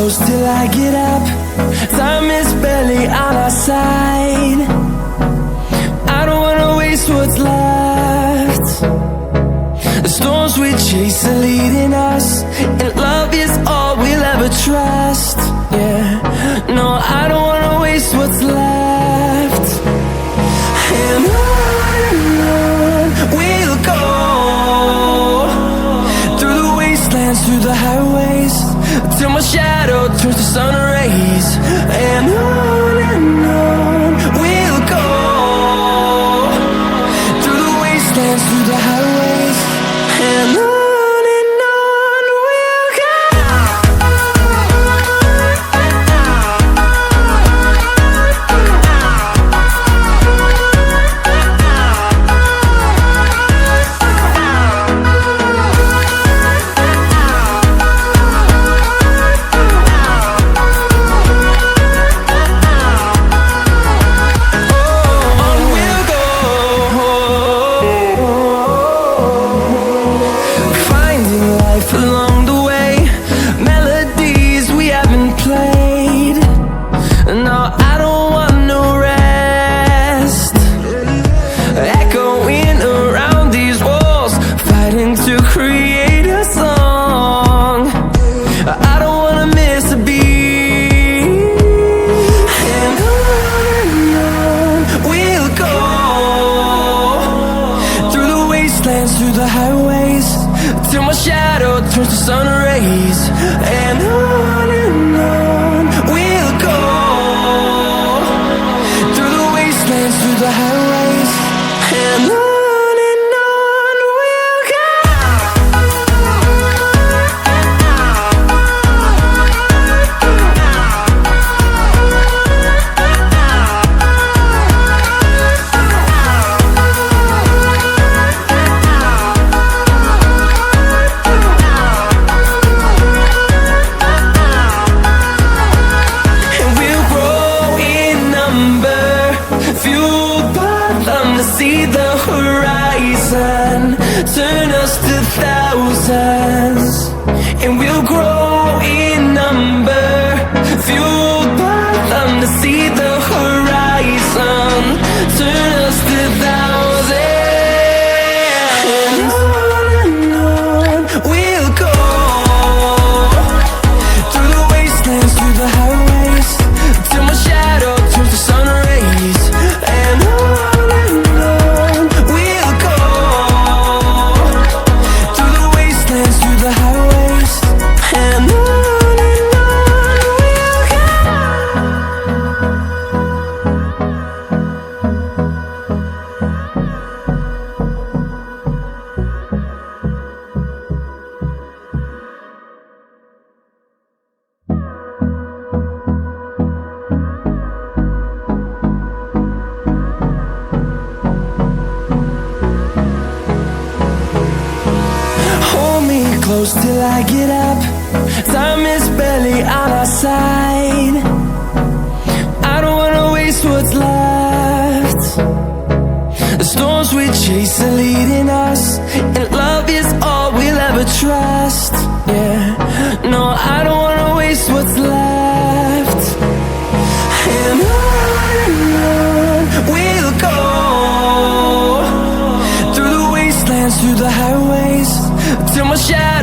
close till I get up. Time is barely on our side. I don't wanna waste what's left. The storms we chase are leading us, and love is all we'll ever trust. Yeah, no, I don't wanna waste what's left. And on we'll go, through the wastelands, through the highways, till my shadow turns to sun rays. And on we'll go, through the wastelands, through the highways, and on. Along the way, melodies we haven't played. No, I don't want no rest. Echoing around these walls, fighting to create a song. I don't wanna miss a beat. And on we'll go, through the wastelands, through the highways, till my shadow turns to sun rays. And on we'll go, through the wastelands, through the highways, and on we'll go. See the horizon, turn us to thousands, and we'll grow in number, fueled by them to see the horizon, turn us to thousands. And on we'll go, through the wastelands, through the highways, till my shadow turns to sun rays. And on close till I get up. Time is barely on our side. I don't wanna waste what's left. The storms we chase are leading us, and love is all we'll ever trust. Yeah, no, I don't wanna waste what's left. And on we'll go, through the wastelands, through the highways, till my shadow